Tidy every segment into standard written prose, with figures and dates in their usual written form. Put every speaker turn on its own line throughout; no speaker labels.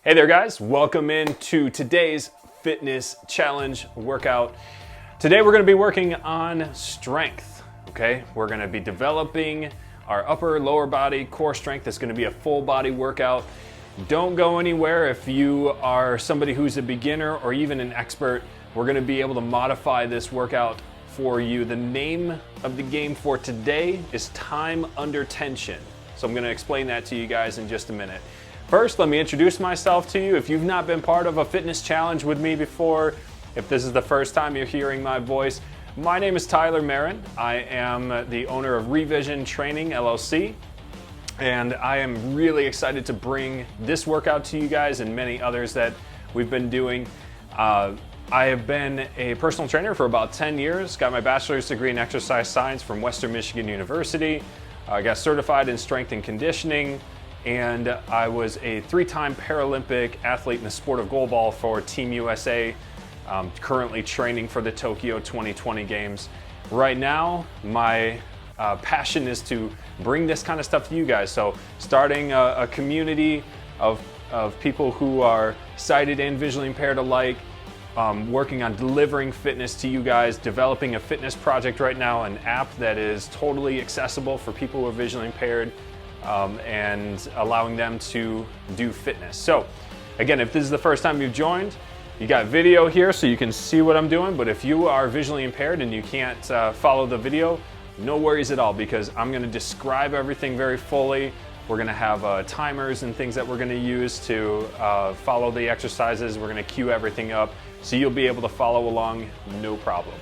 Hey there guys, welcome into today's fitness challenge workout. Today we're going to be working on strength, okay? We're going to be developing our upper, lower body, core strength. It's going to be a full body workout. Don't go anywhere if you are somebody who's a beginner or even an expert. We're going to be able to modify this workout for you. The name of the game for today is time under tension. So I'm going to explain that to you guys in just a minute. First, let me introduce myself to you. If you've not been part of a fitness challenge with me before, if this is the first time you're hearing my voice, my name is Tyler Marin. I am the owner of Revision Training, LLC, and I am really excited to bring this workout to you guys and many others that we've been doing. I have been a personal trainer for about 10 years, got my bachelor's degree in exercise science from Western Michigan University. I got certified in strength and conditioning, and I was a 3-time Paralympic athlete in the sport of goalball for Team USA, currently training for the Tokyo 2020 Games. Right now, my passion is to bring this kind of stuff to you guys. So starting a community of people who are sighted and visually impaired alike, working on delivering fitness to you guys, developing a fitness project right now, an app that is totally accessible for people who are visually impaired, and allowing them to do fitness. So again, if this is the first time you've joined, you got video here so you can see what I'm doing, but if you are visually impaired and you can't follow the video, no worries at all, because I'm going to describe everything very fully. We're going to have timers and things that we're going to use to follow the exercises. We're going to cue everything up so you'll be able to follow along, no problem.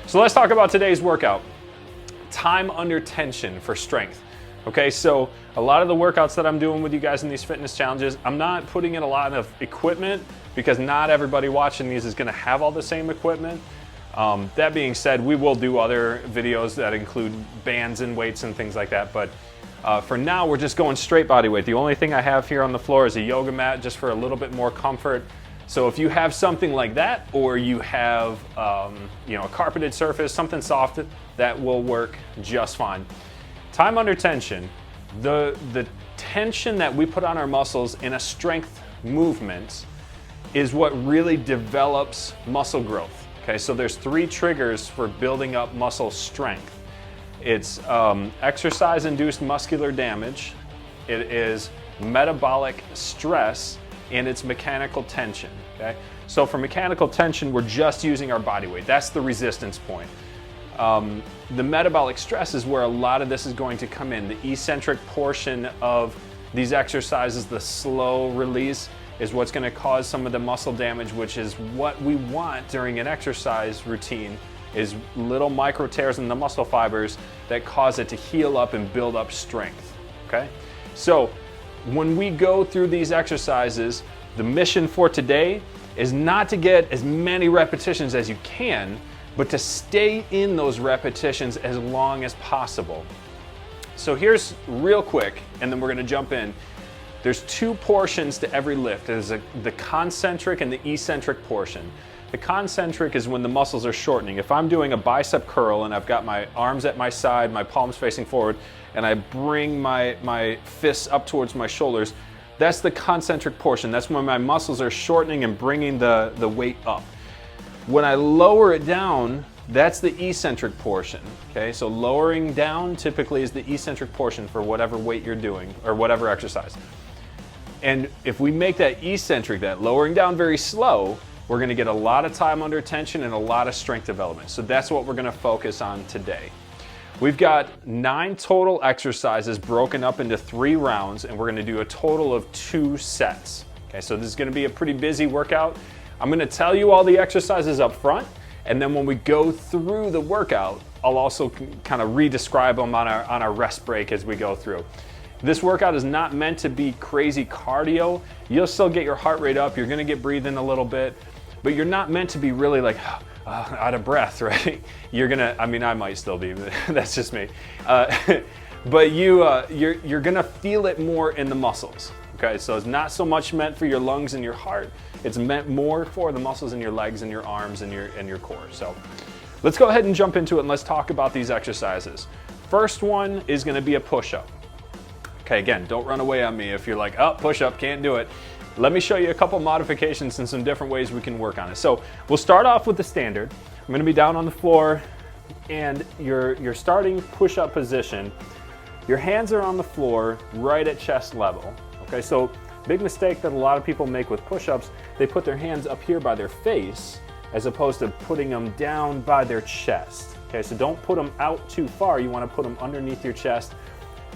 So let's talk about today's workout. Time under tension for strength. Okay, so a lot of the workouts that I'm doing with you guys in these fitness challenges, I'm not putting in a lot of equipment because not everybody watching these is going to have all the same equipment. That being said, we will do other videos that include bands and weights and things like that, but for now we're just going straight body weight. The only thing I have here on the floor is a yoga mat just for a little bit more comfort. So if you have something like that, or you have a carpeted surface, something soft, that will work just fine. Time under tension, the tension that we put on our muscles in a strength movement is what really develops muscle growth. Okay, so there's 3 triggers for building up muscle strength. It's exercise-induced muscular damage, it is metabolic stress, and it's mechanical tension. Okay, so for mechanical tension, we're just using our body weight. That's the resistance point. The metabolic stress is where a lot of this is going to come in. The eccentric portion of these exercises, the slow release, is what's going to cause some of the muscle damage, which is what we want during an exercise routine, is little micro tears in the muscle fibers that cause it to heal up and build up strength. Okay, so when we go through these exercises, the mission for today is not to get as many repetitions as you can, but to stay in those repetitions as long as possible. So here's real quick, and then we're going to jump in. There's 2 portions to every lift. There's the concentric and the eccentric portion. The concentric is when the muscles are shortening. If I'm doing a bicep curl and I've got my arms at my side, my palms facing forward, and I bring my fists up towards my shoulders, that's the concentric portion. That's when my muscles are shortening and bringing the weight up. When I lower it down, that's the eccentric portion. Okay, so lowering down typically is the eccentric portion for whatever weight you're doing or whatever exercise. And if we make that eccentric, that lowering down very slow, we're going to get a lot of time under tension and a lot of strength development. So that's what we're going to focus on today. We've got 9 total exercises broken up into 3 rounds, and we're going to do a total of 2 sets. Okay, so this is going to be a pretty busy workout. I'm going to tell you all the exercises up front, and then when we go through the workout, I'll also kind of re-describe them on our rest break as we go through. This workout is not meant to be crazy cardio. You'll still get your heart rate up, you're going to get breathing a little bit, but you're not meant to be really like out of breath, right? You're gonna, I mean, I might still be, but that's just me. But you're gonna feel it more in the muscles. Okay, so it's not so much meant for your lungs and your heart. It's meant more for the muscles in your legs and your arms and your core. So let's go ahead and jump into it and let's talk about these exercises. First one is going to be a push-up. Okay, again, don't run away on me if you're like, oh, push-up, can't do it. let me show you a couple modifications and some different ways we can work on it. So we'll start off with the standard. I'm going to be down on the floor, and your starting push-up position, your hands are on the floor right at chest level. Okay, so big mistake that a lot of people make with push-ups, they put their hands up here by their face as opposed to putting them down by their chest. Okay, so don't put them out too far. You want to put them underneath your chest.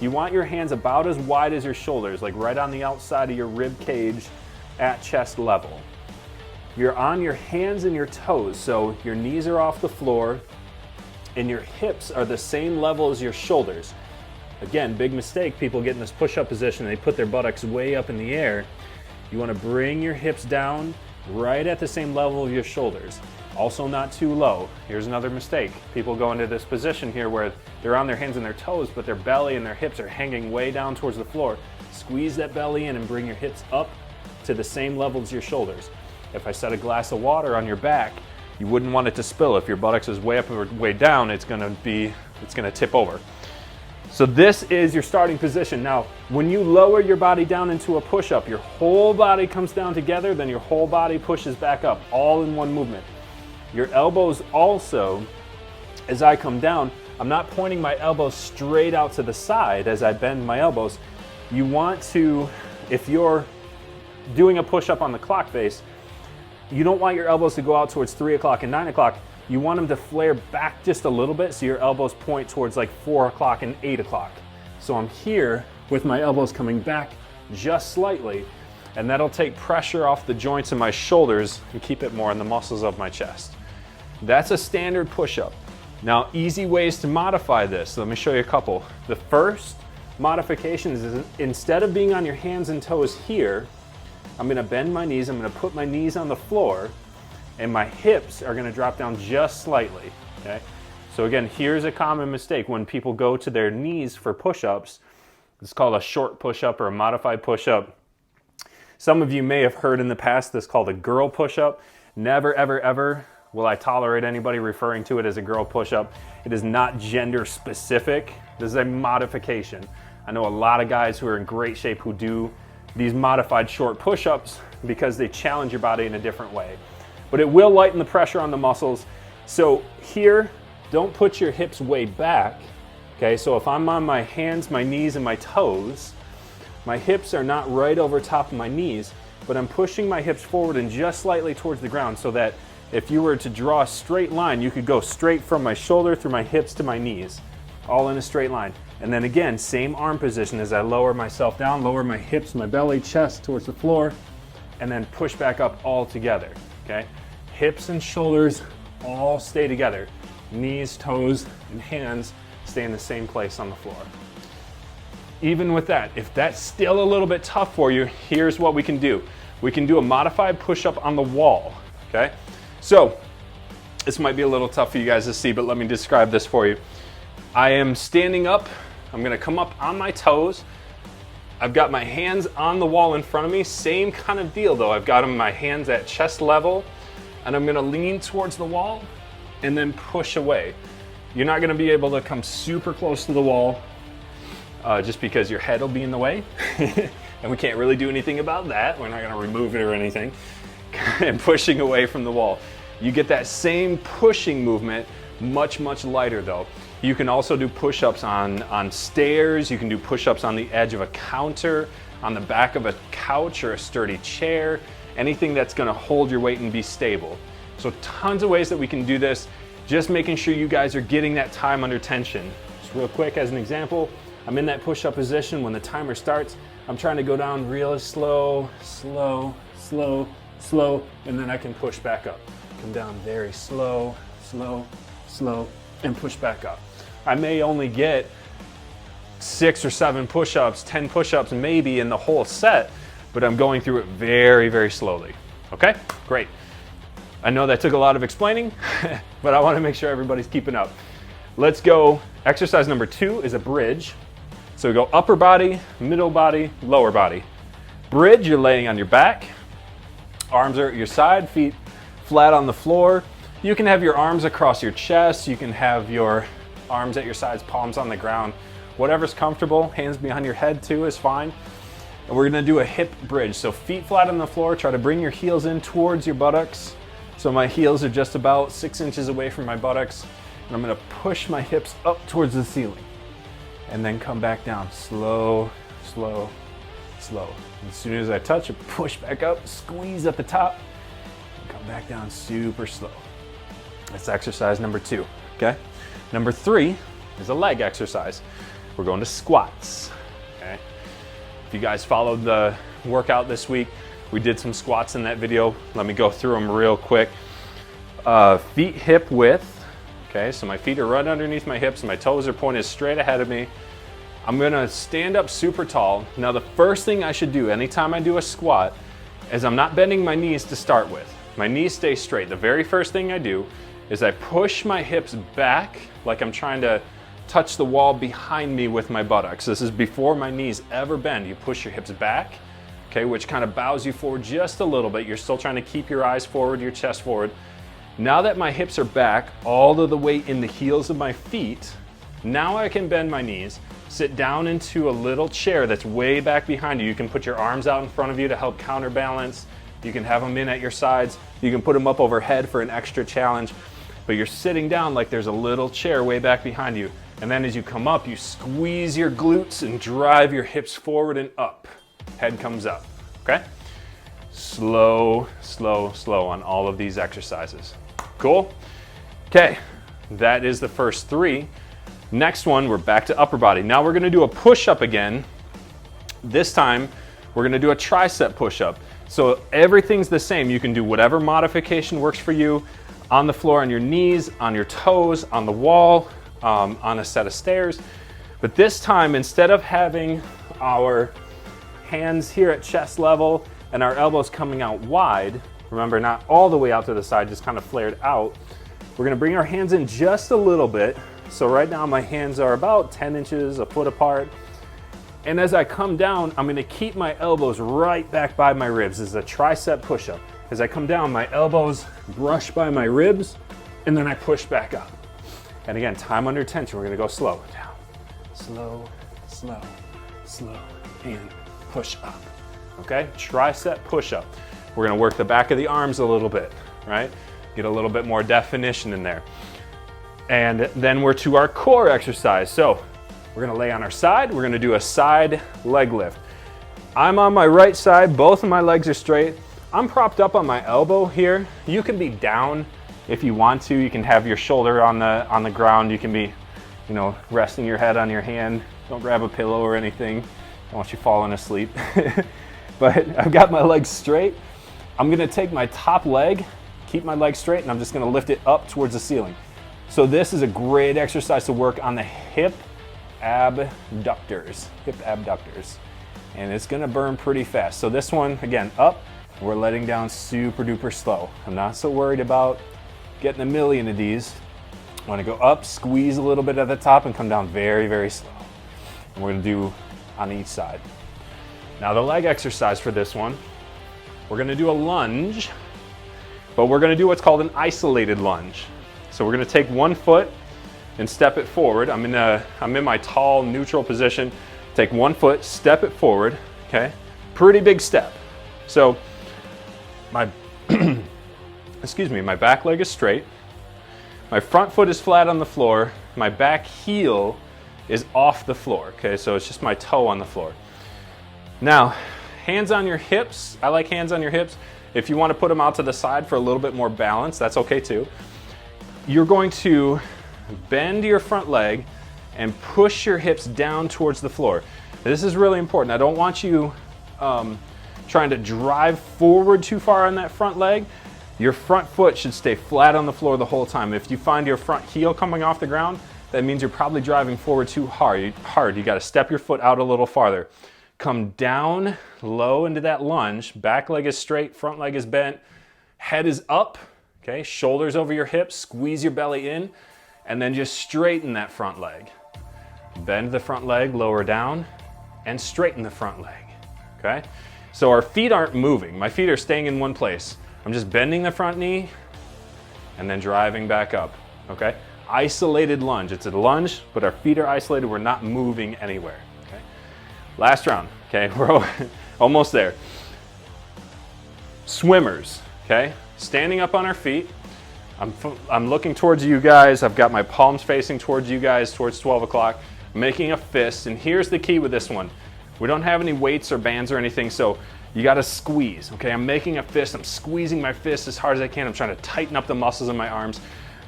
You want your hands about as wide as your shoulders, like right on the outside of your rib cage at chest level. You're on your hands and your toes, so your knees are off the floor and your hips are the same level as your shoulders. Again, big mistake, people get in this push-up position, they put their buttocks way up in the air. You want to bring your hips down right at the same level of your shoulders. Also not too low. Here's another mistake. People go into this position here where they're on their hands and their toes, but their belly and their hips are hanging way down towards the floor. Squeeze that belly in and bring your hips up to the same level as your shoulders. If I set a glass of water on your back, you wouldn't want it to spill. If your buttocks is way up or way down, it's gonna tip over. So this is your starting position. Now, when you lower your body down into a push-up, your whole body comes down together, then your whole body pushes back up, all in one movement. Your elbows also, as I come down, I'm not pointing my elbows straight out to the side as I bend my elbows. You want to, if you're doing a push-up on the clock face, you don't want your elbows to go out towards 3 o'clock and 9 o'clock. You want them to flare back just a little bit so your elbows point towards like 4 o'clock and 8 o'clock. So I'm here with my elbows coming back just slightly, and that'll take pressure off the joints in my shoulders and keep it more in the muscles of my chest. That's a standard push-up. Now, easy ways to modify this. Let me show you a couple. The first modification is instead of being on your hands and toes here, I'm gonna bend my knees, I'm gonna put my knees on the floor, and my hips are gonna drop down just slightly, okay? So again, here's a common mistake when people go to their knees for push-ups. It's called a short push-up or a modified push-up. Some of you may have heard in the past this called a girl push-up. Never, ever, ever will I tolerate anybody referring to it as a girl push-up. It is not gender specific. This is a modification. I know a lot of guys who are in great shape who do these modified short push-ups because they challenge your body in a different way. But it will lighten the pressure on the muscles. So here, don't put your hips way back, okay? So if I'm on my hands, my knees, and my toes, my hips are not right over top of my knees, but I'm pushing my hips forward and just slightly towards the ground so that if you were to draw a straight line, you could go straight from my shoulder through my hips to my knees, all in a straight line. And then again, same arm position as I lower myself down, lower my hips, my belly, chest towards the floor, and then push back up all together, okay? Hips and shoulders all stay together. Knees, toes, and hands stay in the same place on the floor. Even with that, if that's still a little bit tough for you, here's what we can do. We can do a modified push-up on the wall, okay? So, this might be a little tough for you guys to see, but let me describe this for you. I am standing up. I'm gonna come up on my toes. I've got my hands on the wall in front of me. Same kind of deal though. I've got my hands at chest level, and I'm gonna lean towards the wall and then push away. You're not gonna be able to come super close to the wall just because your head will be in the way. And we can't really do anything about that. We're not gonna remove it or anything. And pushing away from the wall. You get that same pushing movement, much, much lighter though. You can also do push-ups on stairs. You can do push-ups on the edge of a counter, on the back of a couch or a sturdy chair, anything that's gonna hold your weight and be stable. So tons of ways that we can do this, just making sure you guys are getting that time under tension. Just real quick as an example, I'm in that push-up position. When the timer starts, I'm trying to go down real slow, slow, slow, slow, and then I can push back up. Come down very slow, slow, slow, and push back up. I may only get 6 or 7 push-ups, 10 push-ups maybe in the whole set, but I'm going through it very, very slowly. Okay, great. I know that took a lot of explaining, but I want to make sure everybody's keeping up. Let's go. Exercise number 2 is a bridge. So we go upper body, middle body, lower body. Bridge, you're laying on your back. Arms are at your side, feet flat on the floor. You can have your arms across your chest. You can have your arms at your sides, palms on the ground. Whatever's comfortable. Hands behind your head too is fine. And we're gonna do a hip bridge. So feet flat on the floor, try to bring your heels in towards your buttocks. So my heels are just about 6 inches away from my buttocks. And I'm gonna push my hips up towards the ceiling. And then come back down, slow, slow, slow. As soon as I touch it, push back up, squeeze at the top, and come back down super slow. That's exercise number 2, okay? Number 3 is a leg exercise. We're going to squats, okay? If you guys followed the workout this week, we did some squats in that video. Let me go through them real quick. Feet hip width, okay? So my feet are right underneath my hips, and my toes are pointed straight ahead of me. I'm gonna stand up super tall. Now the first thing I should do anytime I do a squat is I'm not bending my knees to start with. My knees stay straight. The very first thing I do is I push my hips back like I'm trying to touch the wall behind me with my buttocks. This is before my knees ever bend. You push your hips back, okay, which kind of bows you forward just a little bit. You're still trying to keep your eyes forward, your chest forward. Now that my hips are back, all of the weight in the heels of my feet, now I can bend my knees, sit down into a little chair that's way back behind you. You can put your arms out in front of you to help counterbalance. You can have them in at your sides. You can put them up overhead for an extra challenge. But you're sitting down like there's a little chair way back behind you. And then as you come up, you squeeze your glutes and drive your hips forward and up. Head comes up, okay? Slow, slow, slow on all of these exercises. Cool? Okay, that is the first 3. Next one, we're back to upper body. Now we're gonna do a push-up again. This time, we're gonna do a tricep push-up. So everything's the same. You can do whatever modification works for you on the floor, on your knees, on your toes, on the wall, on a set of stairs. But this time, instead of having our hands here at chest level and our elbows coming out wide, remember, not all the way out to the side, just kind of flared out, we're gonna bring our hands in just a little bit. So right now my hands are about 10 inches, a foot apart. And as I come down, I'm gonna keep my elbows right back by my ribs. This is a tricep push-up. As I come down, my elbows brush by my ribs, and then I push back up. And again, time under tension, we're gonna go slow. Down, slow, slow, slow, and push up, okay? Tricep push-up. We're gonna work the back of the arms a little bit, right? Get a little bit more definition in there. And then we're to our core exercise. So we're gonna lay on our side. We're gonna do a side leg lift. I'm on my right side, both of my legs are straight. I'm propped up on my elbow here. You can be down if you want to. You can have your shoulder on the ground. You can be, you know, resting your head on your hand. Don't grab a pillow or anything. Don't want you falling asleep. But I've got my legs straight. I'm gonna take my top leg, keep my leg straight, and I'm just gonna lift it up towards the ceiling. So this is a great exercise to work on the hip abductors, and it's gonna burn pretty fast. So this one, again, up, we're letting down super duper slow. I'm not so worried about getting a million of these. I wanna go up, squeeze a little bit at the top, and come down very, very slow. And we're gonna do on each side. Now the leg exercise for this one, we're gonna do a lunge, but we're gonna do what's called an isolated lunge. So we're gonna take one foot and step it forward. I'm in my tall neutral position. Take one foot, step it forward, okay? Pretty big step. So my, excuse me, my back leg is straight. My front foot is flat on the floor. My back heel is off the floor, okay? So it's just my toe on the floor. Now, hands on your hips. I like hands on your hips. If you want to put them out to the side for a little bit more balance, that's okay too. You're going to bend your front leg and push your hips down towards the floor. This is really important. I don't want you trying to drive forward too far on that front leg. Your front foot should stay flat on the floor the whole time. If you find your front heel coming off the ground, that means you're probably driving forward too hard. You got to step your foot out a little farther. Come down low into that lunge. Back leg is straight, front leg is bent, head is up, okay? Shoulders over your hips, squeeze your belly in, and then just straighten that front leg. Bend the front leg, lower down, and straighten the front leg, okay? So our feet aren't moving. My feet are staying in one place. I'm just bending the front knee and then driving back up, okay? Isolated lunge. It's a lunge, but our feet are isolated. We're not moving anywhere, okay? Last round. Okay, we're almost there. Swimmers, okay? Standing up on our feet. I'm looking towards you guys. I've got my palms facing towards you guys, towards 12 o'clock, making a fist. And here's the key with this one. We don't have any weights or bands or anything, so you gotta squeeze, okay? I'm making a fist. I'm squeezing my fist as hard as I can. I'm trying to tighten up the muscles in my arms.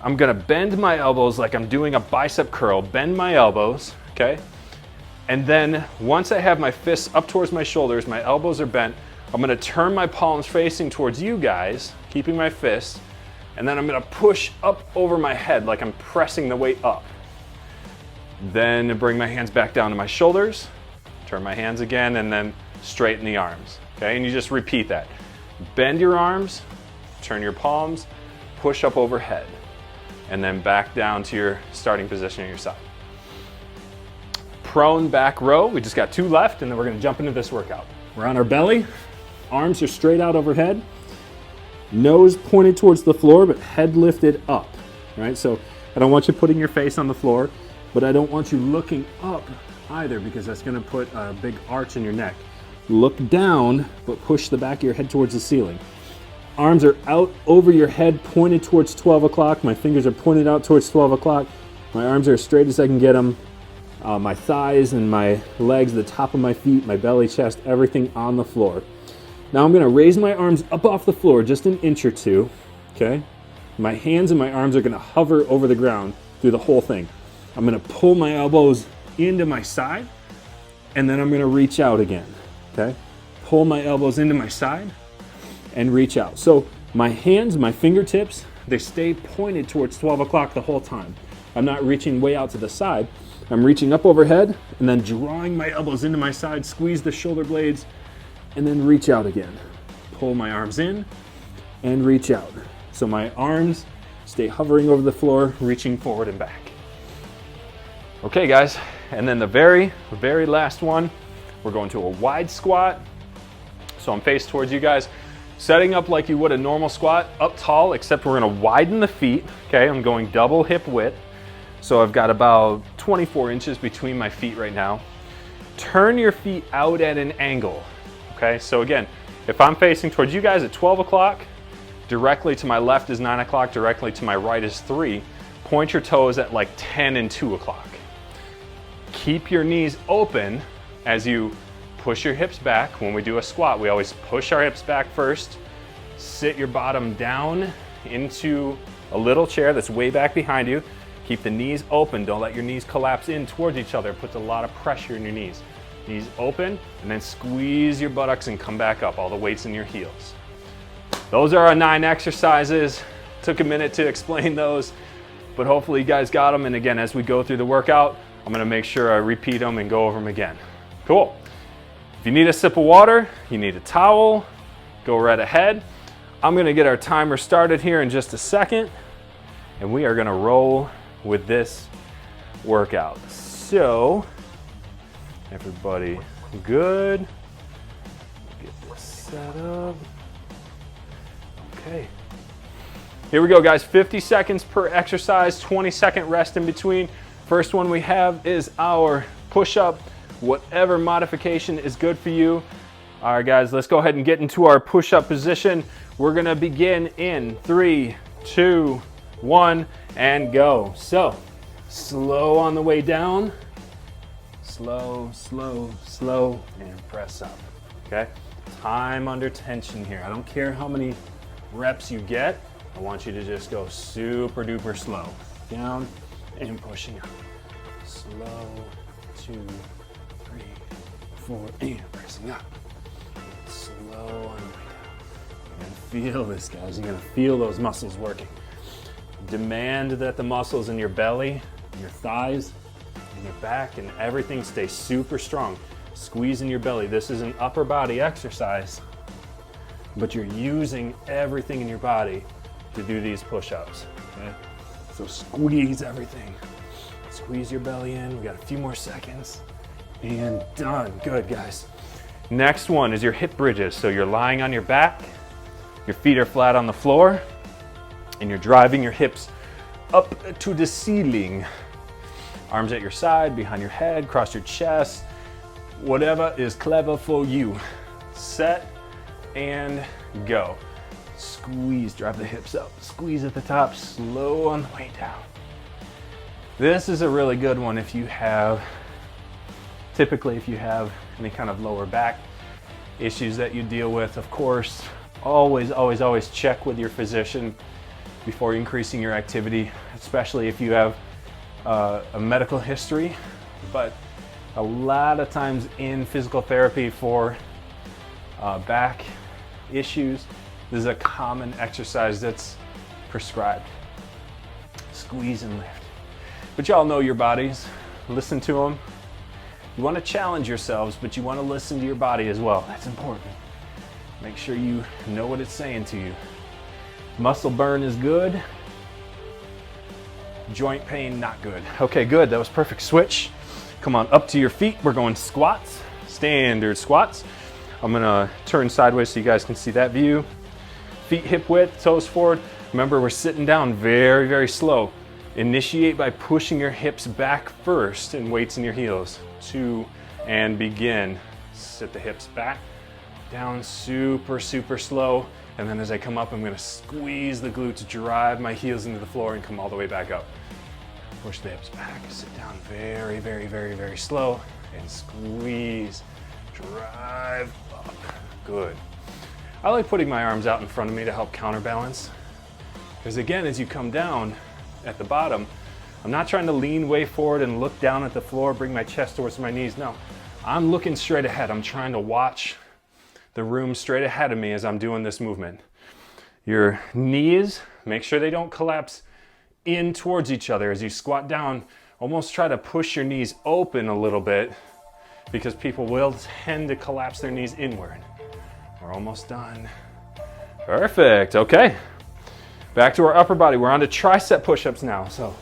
I'm gonna bend my elbows like I'm doing a bicep curl. Bend my elbows, okay? And then once I have my fists up towards my shoulders, my elbows are bent, I'm gonna turn my palms facing towards you guys, keeping my fists, and then I'm gonna push up over my head like I'm pressing the weight up. Then bring my hands back down to my shoulders, turn my hands again, and then straighten the arms, okay? And you just repeat that. Bend your arms, turn your palms, push up overhead, and then back down to your starting position on your side. Prone back row, we just got 2 left, and then we're gonna jump into this workout. We're on our belly, arms are straight out overhead, nose pointed towards the floor, but head lifted up, right? So I don't want you putting your face on the floor, but I don't want you looking up either, because that's gonna put a big arch in your neck. Look down, but push the back of your head towards the ceiling. Arms are out over your head, pointed towards 12 o'clock. My fingers are pointed out towards 12 o'clock. My arms are as straight as I can get them. My thighs and my legs, the top of my feet, my belly, chest, everything on the floor. Now I'm gonna raise my arms up off the floor just an inch or two, okay? My hands and my arms are gonna hover over the ground through the whole thing. I'm gonna pull my elbows into my side, and then I'm gonna reach out again, okay? Pull my elbows into my side and reach out. So my hands, my fingertips, they stay pointed towards 12 o'clock the whole time. I'm not reaching way out to the side. I'm reaching up overhead and then drawing my elbows into my side, squeeze the shoulder blades, and then reach out again. Pull my arms in and reach out. So my arms stay hovering over the floor, reaching forward and back. Okay guys, and then the very last one, we're going to a wide squat. So I'm faced towards you guys, setting up like you would a normal squat, up tall, except we're gonna widen the feet, okay? I'm going double hip width. So I've got about 24 inches between my feet right now. Turn your feet out at an angle, okay? So again, if I'm facing towards you guys at 12 o'clock, directly to my left is 9 o'clock, directly to my right is 3. Point your toes at like 10 and 2 o'clock. Keep your knees open as you push your hips back. When we do a squat, we always push our hips back first. Sit your bottom down into a little chair that's way back behind you. Keep the knees open. Don't let your knees collapse in towards each other. It puts a lot of pressure in your knees. Knees open, and then squeeze your buttocks and come back up. All the weight's in your heels. Those are our 9 exercises. Took a minute to explain those, but hopefully you guys got them. And again, as we go through the workout, I'm gonna make sure I repeat them and go over them again. Cool. If you need a sip of water, you need a towel, go right ahead. I'm gonna get our timer started here in just a second, and we are gonna roll with this workout. So, everybody good? Get this set up. Okay. Here we go, guys. 50 seconds per exercise, 20-second rest in between. First one we have is our push-up. Whatever modification is good for you. All right, guys, let's go ahead and get into our push-up position. We're gonna begin in 3, 2, 1, and go. So, slow on the way down. Slow, slow, slow, and press up, okay? Time under tension here. I don't care how many reps you get. I want you to just go super duper slow. Down and pushing up. Slow, 2, 3, 4, and pressing up. Slow on the way down. You're gonna feel this, guys. You're gonna feel those muscles working. Demand that the muscles in your belly, your thighs, and your back, and everything stay super strong. Squeeze in your belly. This is an upper body exercise, but you're using everything in your body to do these push-ups, okay? So squeeze everything. Squeeze your belly in. We got a few more seconds. And done. Good, guys. Next one is your hip bridges. So you're lying on your back, your feet are flat on the floor, and you're driving your hips up to the ceiling. Arms at your side, behind your head, cross your chest. Whatever is clever for you. Set and go. Squeeze, drive the hips up. Squeeze at the top, slow on the way down. This is a really good one if you have, typically if you have any kind of lower back issues that you deal with. Of course, always check with your physician before increasing your activity, especially if you have a medical history. But a lot of times in physical therapy for back issues, this is a common exercise that's prescribed. Squeeze and lift. But y'all know your bodies. Listen to them. You want to challenge yourselves, but you want to listen to your body as well. That's important. Make sure you know what it's saying to you. Muscle burn is good. Joint pain, not good. Okay, good. That was perfect. Switch. Come on up to your feet. We're going squats. Standard squats. I'm going to turn sideways so you guys can see that view. Feet hip width, toes forward. Remember, we're sitting down very, very slow. Initiate by pushing your hips back first and weights in your heels. 2, and begin. Sit the hips back, down super slow. And then as I come up, I'm gonna squeeze the glutes, drive my heels into the floor and come all the way back up. Push the hips back, sit down very slow and squeeze, drive up. Good. I like putting my arms out in front of me to help counterbalance. Because again, as you come down at the bottom, I'm not trying to lean way forward and look down at the floor, bring my chest towards my knees. No, I'm looking straight ahead. I'm trying to watch the room straight ahead of me as I'm doing this movement. Your knees, make sure they don't collapse in towards each other. As you squat down, almost try to push your knees open a little bit because people will tend to collapse their knees inward. We're almost done. Perfect, okay. Back to our upper body. We're on to tricep push-ups now. So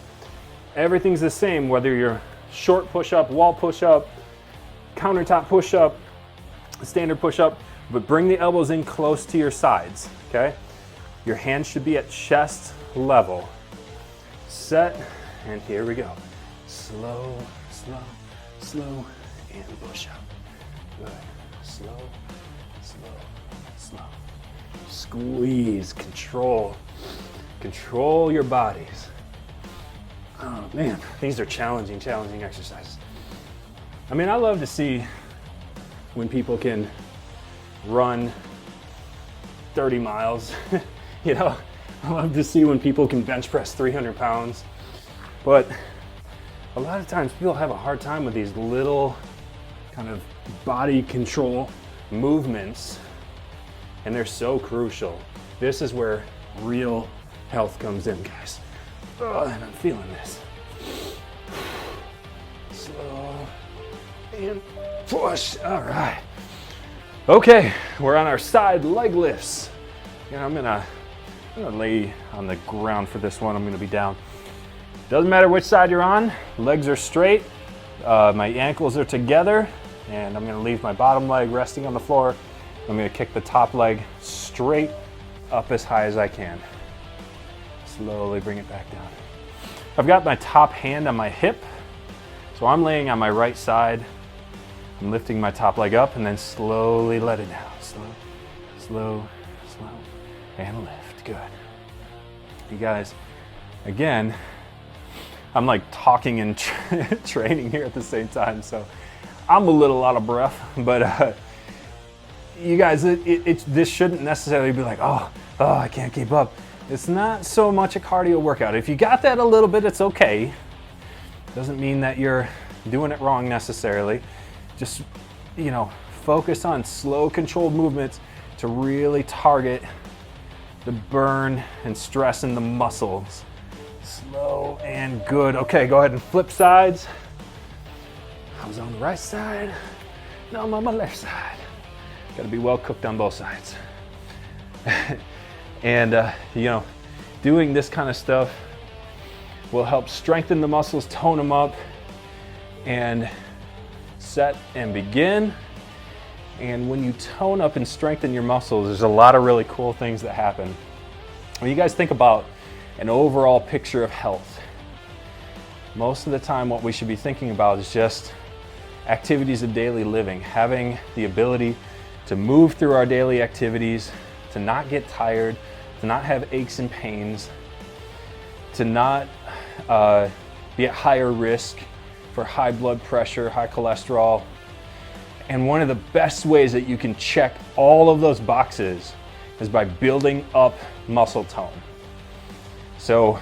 everything's the same, whether you're short push-up, wall push-up, countertop push-up, standard push-up, but bring the elbows in close to your sides, okay? Your hands should be at chest level. Set, and here we go. Slow, and push up. Good. Slow. Squeeze, control your bodies. Oh man, these are challenging exercises. I mean, I love to see when people can run 30 miles. You know, I love to see when people can bench press 300 pounds. But a lot of times people have a hard time with these little kind of body control movements, and they're so crucial. This is where real health comes in, guys. Oh, and I'm feeling this. Slow and push. All right. Okay, we're on our side leg lifts. Yeah, I'm gonna lay on the ground for this one. I'm gonna be down. Doesn't matter which side you're on. Legs are straight. My ankles are together, and I'm gonna leave my bottom leg resting on the floor. I'm gonna kick the top leg straight up as high as I can. Slowly bring it back down. I've got my top hand on my hip, so I'm laying on my right side. I'm lifting my top leg up and then slowly let it down. Slow, and lift. Good. You guys, again, I'm like talking and training here at the same time, so I'm a little out of breath, but you guys, this shouldn't necessarily be like, oh, I can't keep up. It's not so much a cardio workout. If you got that a little bit, it's okay. Doesn't mean that you're doing it wrong necessarily. Just, focus on slow, controlled movements to really target the burn and stress in the muscles. Slow and good. Okay, go ahead and flip sides. I was on the right side. Now I'm on my left side. Got to be well cooked on both sides. And, doing this kind of stuff will help strengthen the muscles, tone them up, and set and begin. And when you tone up and strengthen your muscles, there's a lot of really cool things that happen. When you guys think about an overall picture of health, most of the time what we should be thinking about is just activities of daily living, having the ability to move through our daily activities, to not get tired, to not have aches and pains, to not be at higher risk for high blood pressure, high cholesterol. And one of the best ways that you can check all of those boxes is by building up muscle tone. So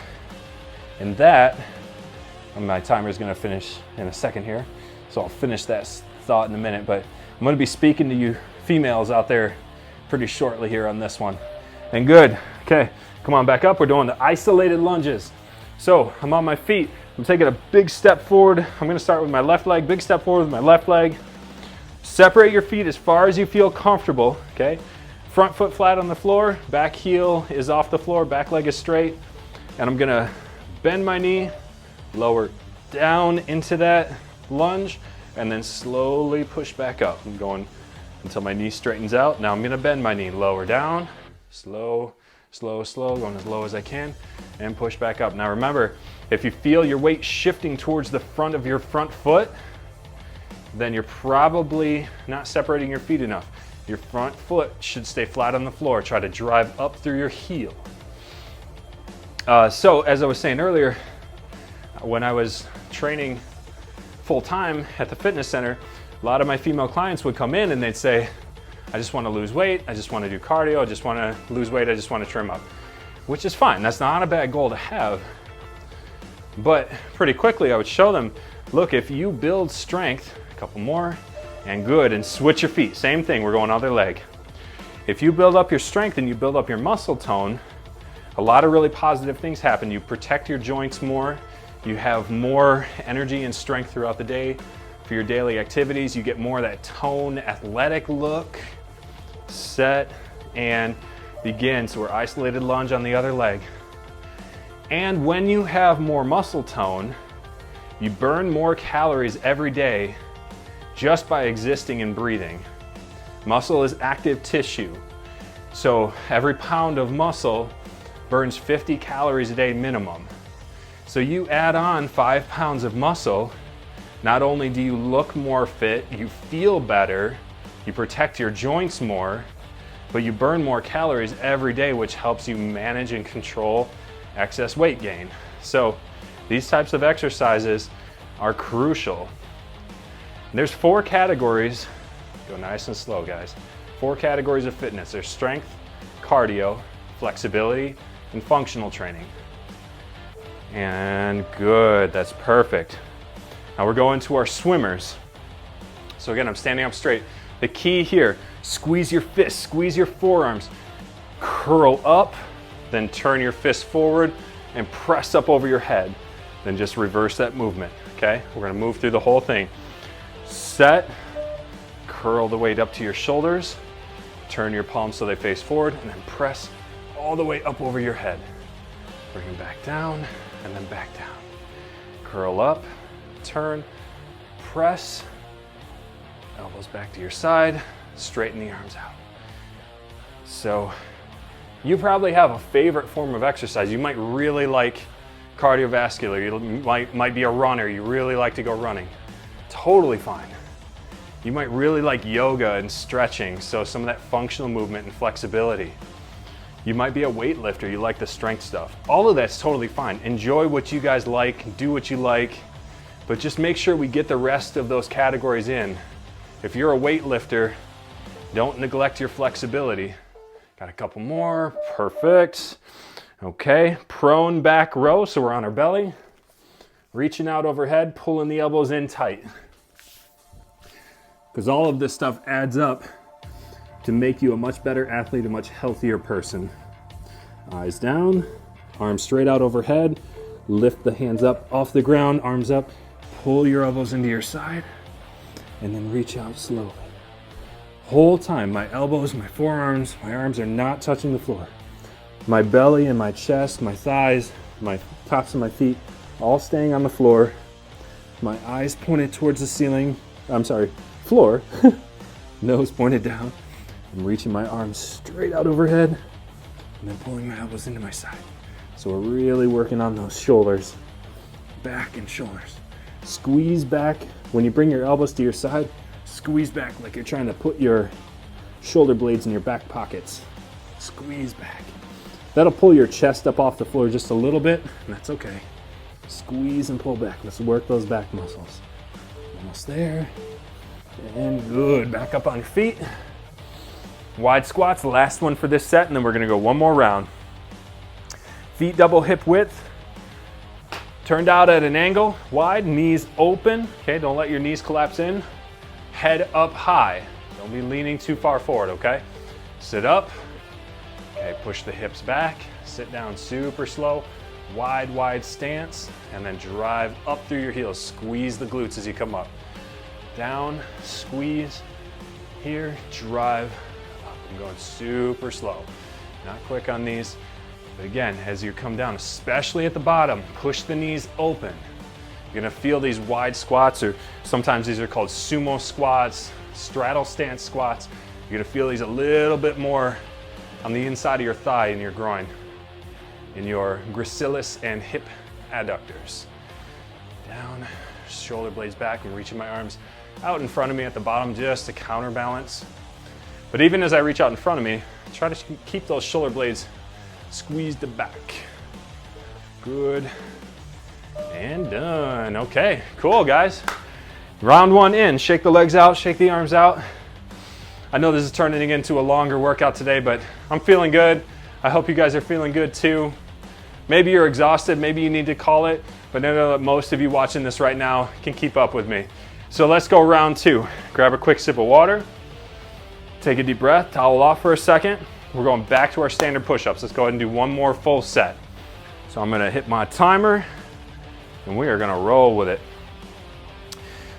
in that, my timer is going to finish in a second here, so I'll finish that thought in a minute, but I'm going to be speaking to you females out there pretty shortly here on this one. And good. Okay, come on back up. We're doing the isolated lunges. So I'm on my feet. I'm taking a big step forward. I'm going to start with my left leg. Big step forward with my left leg. Separate your feet as far as you feel comfortable. Okay, front foot flat on the floor. Back heel is off the floor. Back leg is straight. And I'm going to bend my knee, lower down into that lunge, and then slowly push back up. I'm going until my knee straightens out. Now I'm gonna bend my knee, lower down, slow, slow, slow, going as low as I can, and push back up. Now remember, if you feel your weight shifting towards the front of your front foot, then you're probably not separating your feet enough. Your front foot should stay flat on the floor. Try to drive up through your heel. So as I was saying earlier, when I was training full-time at the fitness center, a lot of my female clients would come in and they'd say, I just want to lose weight, I just want to do cardio, I just want to lose weight, I just want to trim up. Which is fine, that's not a bad goal to have. But pretty quickly I would show them, look, if you build strength, a couple more, and good, and switch your feet, same thing, we're going other leg. If you build up your strength and you build up your muscle tone, a lot of really positive things happen. You protect your joints more, you have more energy and strength throughout the day for your daily activities. You get more of that tone, athletic look, set, and begin. So we're isolated lunge on the other leg. And when you have more muscle tone, you burn more calories every day just by existing and breathing. Muscle is active tissue. So every pound of muscle burns 50 calories a day minimum. So you add on 5 pounds of muscle, not only do you look more fit, you feel better, you protect your joints more, but you burn more calories every day, which helps you manage and control excess weight gain. So these types of exercises are crucial. There's 4 categories, go nice and slow guys, 4 categories of fitness. There's strength, cardio, flexibility, and functional training. And good, that's perfect. Now we're going to our swimmers. So again, I'm standing up straight. The key here, squeeze your fists, squeeze your forearms, curl up, then turn your fist forward and press up over your head. Then just reverse that movement, okay? We're gonna move through the whole thing. Set, curl the weight up to your shoulders, turn your palms so they face forward, and then press all the way up over your head. Bring them back down, and then back down. Curl up, turn, press, elbows back to your side, straighten the arms out. So you probably have a favorite form of exercise. You might really like cardiovascular, you might be a runner, you really like to go running. Totally fine. You might really like yoga and stretching, so some of that functional movement and flexibility. You might be a weightlifter, you like the strength stuff. All of that's totally fine. Enjoy what you guys like, do what you like, but just make sure we get the rest of those categories in. If you're a weightlifter, don't neglect your flexibility. Got a couple more, perfect. Okay, prone back row, so we're on our belly. Reaching out overhead, pulling the elbows in tight. Because all of this stuff adds up to make you a much better athlete, a much healthier person. Eyes down, arms straight out overhead, lift the hands up off the ground, arms up, pull your elbows into your side, and then reach out slowly. Whole time, my elbows, my forearms, my arms are not touching the floor. My belly and my chest, my thighs, my tops of my feet, all staying on the floor. My eyes pointed towards the ceiling, floor, nose pointed down. I'm reaching my arms straight out overhead and then pulling my elbows into my side. So we're really working on those shoulders, back and shoulders. Squeeze back. When you bring your elbows to your side, squeeze back like you're trying to put your shoulder blades in your back pockets. Squeeze back. That'll pull your chest up off the floor just a little bit, and that's okay. Squeeze and pull back. Let's work those back muscles. Almost there. And good. Back up on your feet. Wide squats, the last one for this set, and then we're gonna go one more round. Feet double hip width. Turned out at an angle, wide, knees open. Okay, don't let your knees collapse in. Head up high. Don't be leaning too far forward, okay? Sit up. Okay, push the hips back. Sit down super slow. Wide stance, and then drive up through your heels. Squeeze the glutes as you come up. Down, squeeze. Here, drive up. I'm going super slow. Not quick on these. But again, as you come down, especially at the bottom, push the knees open. You're gonna feel these wide squats, or sometimes these are called sumo squats, straddle stance squats. You're gonna feel these a little bit more on the inside of your thigh and your groin, in your gracilis and hip adductors. Down, shoulder blades back, and reaching my arms out in front of me at the bottom just to counterbalance. But even as I reach out in front of me, try to keep those shoulder blades squeezed back. Good. And done. Okay, cool guys. Round one in. Shake the legs out, shake the arms out. I know this is turning into a longer workout today, but I'm feeling good. I hope you guys are feeling good too. Maybe you're exhausted, maybe you need to call it, but I know that most of you watching this right now can keep up with me. So let's go round two. Grab a quick sip of water. Take a deep breath, towel off for a second. We're going back to our standard push-ups. Let's go ahead and do one more full set. So I'm gonna hit my timer and we are gonna roll with it.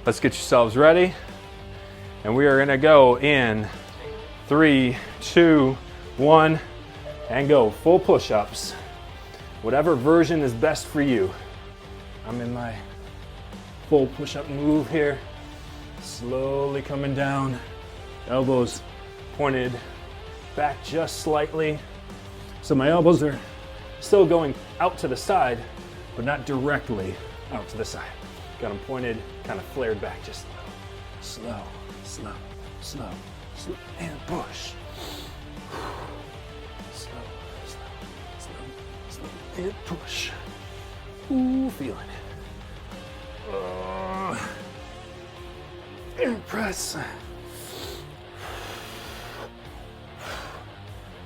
Let's get yourselves ready. And we are gonna go in 3, 2, 1, and go. Full push-ups. Whatever version is best for you. I'm in my full push-up move here. Slowly coming down. Elbows pointed back just slightly. So my elbows are still going out to the side, but not directly out to the side. Got them pointed, kind of flared back just a little. Slow, slow, slow, slow, and push. Slow, slow, slow, slow, and push. Ooh, feeling it. And press.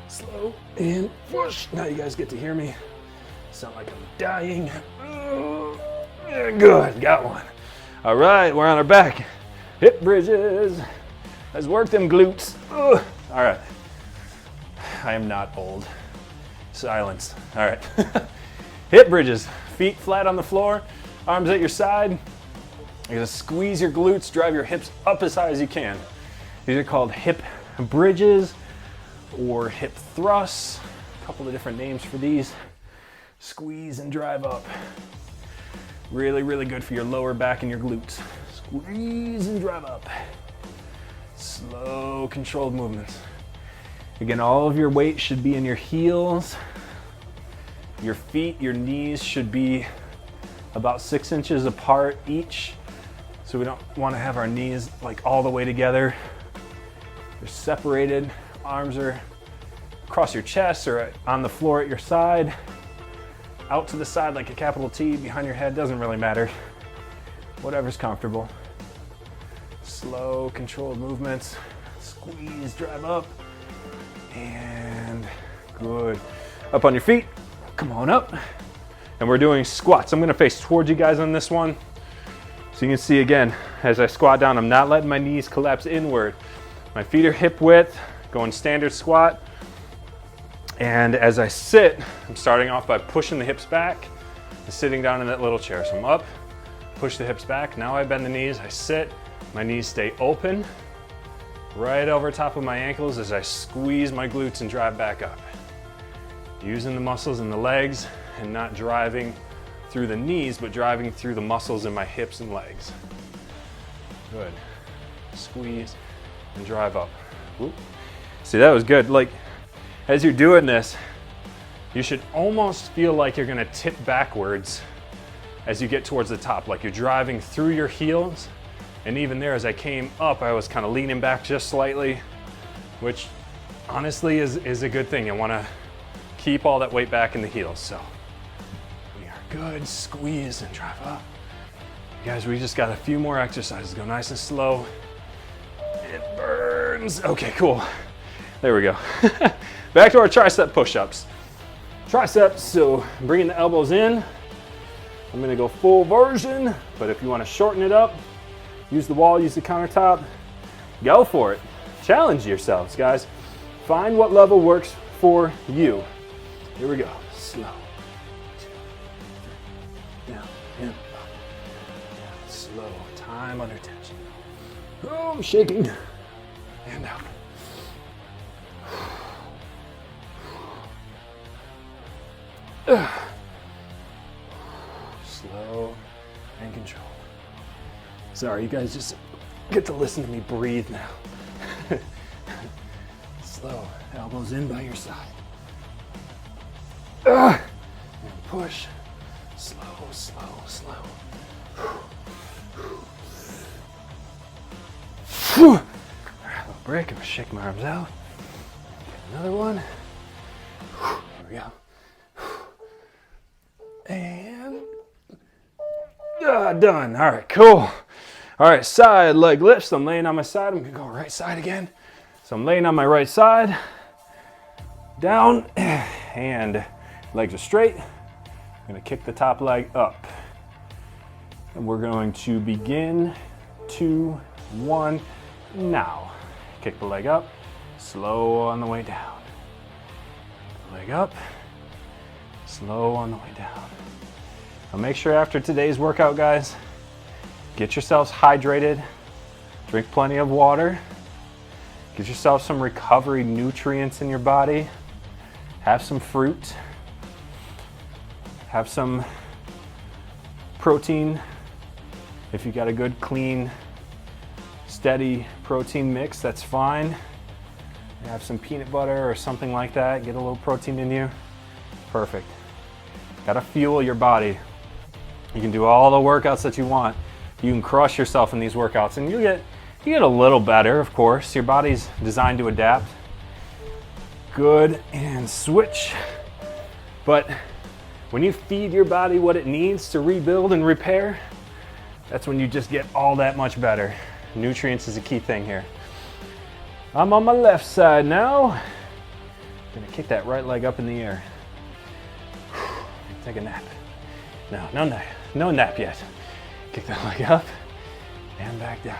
Slow and push. Now you guys get to hear me. Sound like I'm dying. Good, got one. All right, we're on our back. Hip bridges. Let's work them glutes. All right. I am not old. Silence. All right. Hip bridges. Feet flat on the floor. Arms at your side. You're gonna squeeze your glutes, drive your hips up as high as you can. These are called hip bridges or hip thrusts. A couple of different names for these. Squeeze and drive up. Really, really good for your lower back and your glutes. Squeeze and drive up. Slow, controlled movements. Again, all of your weight should be in your heels. Your feet, your knees should be about 6 inches apart each. So we don't want to have our knees like all the way together. They're separated. Arms are across your chest or on the floor at your side. Out to the side like a capital T, behind your head, doesn't really matter. Whatever's comfortable. Slow, controlled movements. Squeeze, drive up. And good. Up on your feet. Come on up. And we're doing squats. I'm gonna face towards you guys on this one. So you can see again, as I squat down, I'm not letting my knees collapse inward. My feet are hip width, going standard squat. And as I sit, I'm starting off by pushing the hips back and sitting down in that little chair. So I'm up, push the hips back. Now I bend the knees, I sit, my knees stay open, right over top of my ankles as I squeeze my glutes and drive back up. Using the muscles in the legs and not driving through the knees, but driving through the muscles in my hips and legs. Good. Squeeze and drive up. Whoop. See, that was good. Like, as you're doing this, you should almost feel like you're gonna tip backwards as you get towards the top, like you're driving through your heels. And even there, as I came up, I was kind of leaning back just slightly, which honestly is a good thing. I want to keep all that weight back in the heels. So we are good. Squeeze and drive up. Guys, we just got a few more exercises. Go nice and slow. It burns. Okay, cool. There we go. Back to our tricep push-ups. Triceps, so bringing the elbows in. I'm gonna go full version, but if you wanna shorten it up, use the wall, use the countertop, go for it. Challenge yourselves, guys. Find what level works for you. Here we go. Slow. 2, 3. Down and up. Down, slow. Time under tension. Oh, I'm shaking. And out. Slow and controlled. Sorry, you guys just get to listen to me breathe now. Slow, elbows in by your side. And push. Slow, slow, slow. All right, little break. I'm gonna shake my arms out. Another one. Here we go. And done. All right, cool. All right, side leg lifts. I'm laying on my side. I'm gonna go right side again. So I'm laying on my right side, down, and legs are straight. I'm gonna kick the top leg up. And we're going to begin 2, 1, now. Kick the leg up, slow on the way down. Leg up, slow on the way down. Now make sure after today's workout, guys, get yourselves hydrated, drink plenty of water, get yourself some recovery nutrients in your body, have some fruit, have some protein. If you got a good, clean, steady protein mix, that's fine. Have some peanut butter or something like that, get a little protein in you. Perfect. Gotta fuel your body. You can do all the workouts that you want. You can crush yourself in these workouts and you get a little better, of course. Your body's designed to adapt. Good, and switch. But when you feed your body what it needs to rebuild and repair, that's when you just get all that much better. Nutrients is a key thing here. I'm on my left side now. Gonna kick that right leg up in the air. Take a nap. No nap yet. Kick that leg up and back down.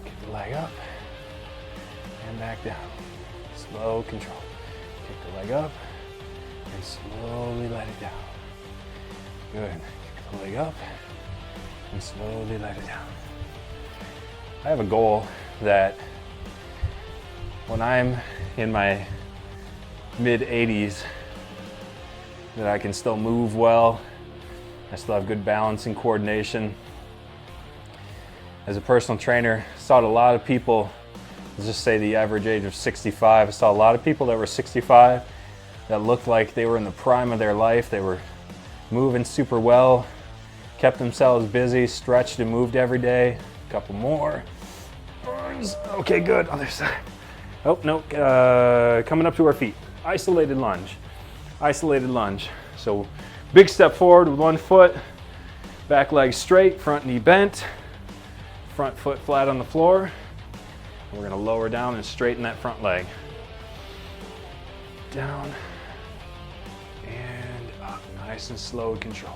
Kick the leg up and back down. Slow control. Kick the leg up and slowly let it down. Good. Kick the leg up and slowly let it down. I have a goal that when I'm in my mid-80s, that I can still move well, I still have good balance and coordination. As a personal trainer, I saw a lot of people, let's just say the average age of 65, I saw a lot of people that were 65 that looked like they were in the prime of their life. They were moving super well, kept themselves busy, stretched and moved every day. A couple more. Arms. Okay, good. Other side. Oh, no. Coming up to our feet. Isolated lunge. Isolated lunge. So big step forward with one foot, back leg straight, front knee bent, front foot flat on the floor. We're going to lower down and straighten that front leg. Down and up. Nice and slow and controlled.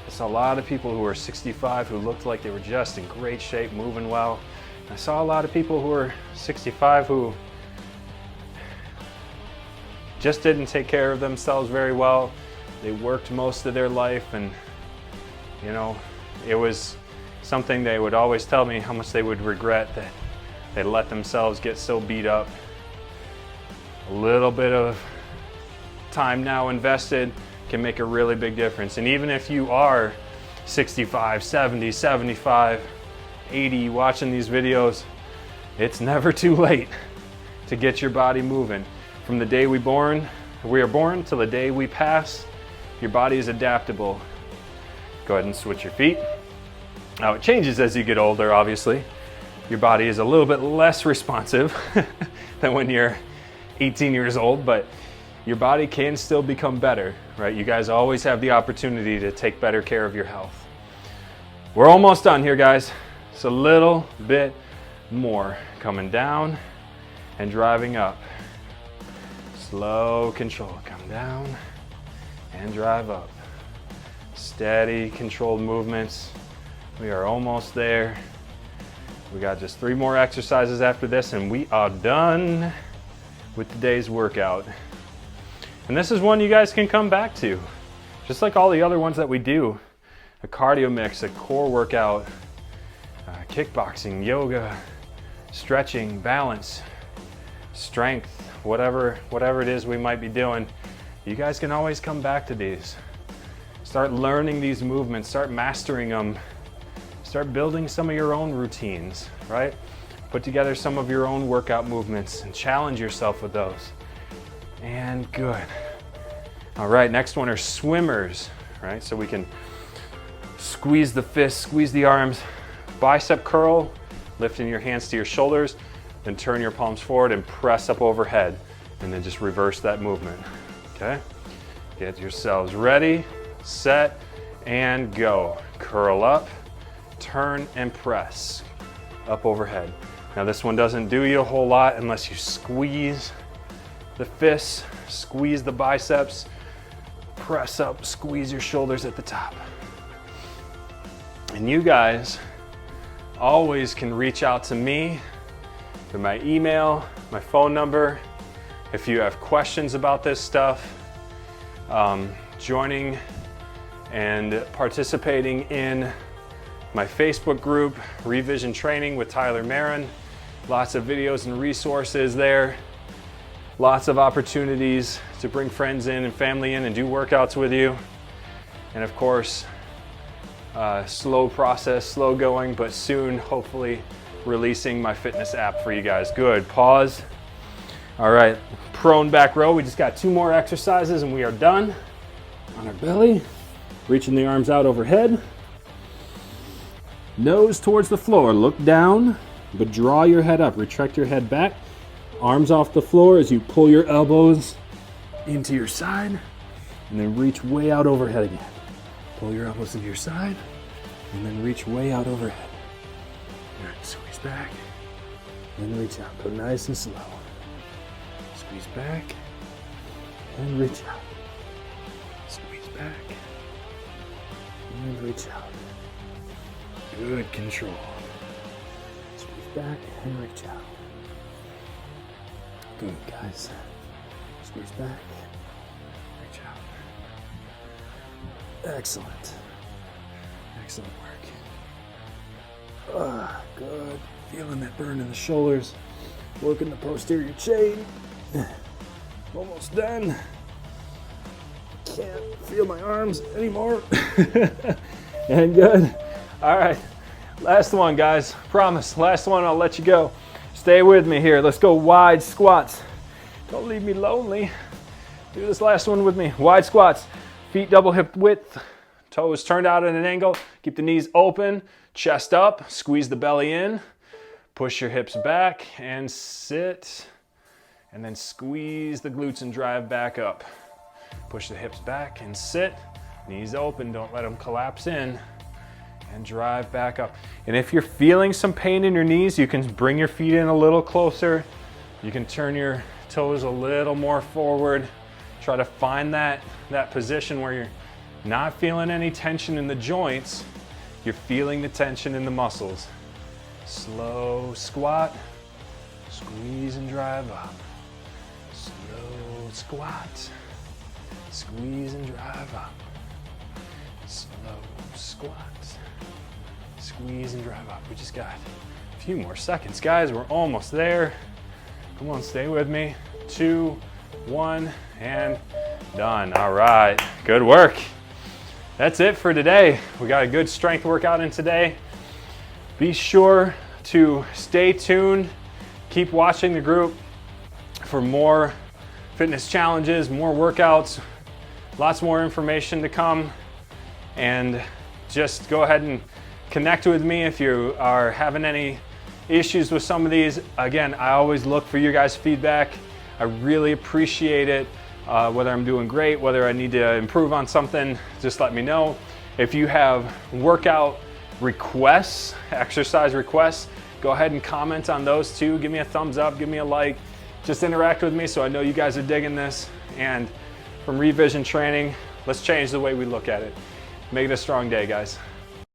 I saw a lot of people who were 65 who looked like they were just in great shape, moving well. I saw a lot of people who were 65 who just didn't take care of themselves very well. They worked most of their life, and you know, it was something they would always tell me how much they would regret that they let themselves get so beat up. A little bit of time now invested can make a really big difference. And even if you are 65, 70, 75, 80 watching these videos, it's never too late to get your body moving. From the day we are born till the day we pass, your body is adaptable. Go ahead and switch your feet. Now it changes as you get older, obviously. Your body is a little bit less responsive than when you're 18 years old, but your body can still become better, right? You guys always have the opportunity to take better care of your health. We're almost done here, guys. It's a little bit more. Coming down and driving up. Slow control. Come down and drive up. Steady, controlled movements. We are almost there. We got just 3 more exercises after this and we are done with today's workout. And this is one you guys can come back to, just like all the other ones that we do. A cardio mix, a core workout, kickboxing, yoga, stretching, balance, strength, whatever it is we might be doing. You guys can always come back to these. Start learning these movements, start mastering them, start building some of your own routines, right? Put together some of your own workout movements and challenge yourself with those. And good. All right, next one are swimmers, right? So we can squeeze the fists, squeeze the arms, bicep curl, lifting your hands to your shoulders, then turn your palms forward and press up overhead, and then just reverse that movement, okay? Get yourselves ready, set, and go. Curl up, turn, and press up overhead. Now this one doesn't do you a whole lot unless you squeeze the fists, squeeze the biceps, press up, squeeze your shoulders at the top. And you guys always can reach out to me through my email, my phone number. If you have questions about this stuff, joining and participating in my Facebook group, Revision Training with Tyler Marin. Lots of videos and resources there. Lots of opportunities to bring friends in and family in and do workouts with you. And of course, slow process, slow going, but soon, hopefully, releasing my fitness app for you guys. Good, pause. All right, prone back row. We just got 2 more exercises and we are done. On our belly, reaching the arms out overhead. Nose towards the floor, look down, but draw your head up, retract your head back. Arms off the floor as you pull your elbows into your side, and then reach way out overhead again. Pull your elbows into your side, and then reach way out overhead. All right, squeeze back, and reach out. Go nice and slow. Squeeze back, and reach out. Squeeze back, and reach out. Good control. Squeeze back and reach out. Good, guys. Squeeze back, reach out. Excellent. Excellent work. Good. Feeling that burn in the shoulders. Working the posterior chain. Almost done. Can't feel my arms anymore. And good. All right, last one, guys. Promise, last one, I'll let you go. Stay with me here. Let's go wide squats. Don't leave me lonely. Do this last one with me. Wide squats, feet double hip width, toes turned out at an angle. Keep the knees open, chest up, squeeze the belly in, push your hips back and sit, and then squeeze the glutes and drive back up. Push the hips back and sit, knees open, don't let them collapse in. And drive back up. And if you're feeling some pain in your knees, you can bring your feet in a little closer. You can turn your toes a little more forward. Try to find that position where you're not feeling any tension in the joints. You're feeling the tension in the muscles. Slow squat, squeeze and drive up. Slow squat, squeeze and drive up. Slow squat. Squeeze and drive up. We just got a few more seconds, guys. We're almost there. Come on, stay with me. 2, 1, and done. All right, good work. That's it for today. We got a good strength workout in today. Be sure to stay tuned. Keep watching the group for more fitness challenges, more workouts, lots more information to come. And just go ahead and connect with me if you are having any issues with some of these. Again, I always look for your guys' feedback. I really appreciate it. Whether I'm doing great, whether I need to improve on something, just let me know. If you have workout requests, exercise requests, go ahead and comment on those too. Give me a thumbs up, give me a like, just interact with me so I know you guys are digging this. And from Revision Training, let's change the way we look at it. Make it a strong day, guys.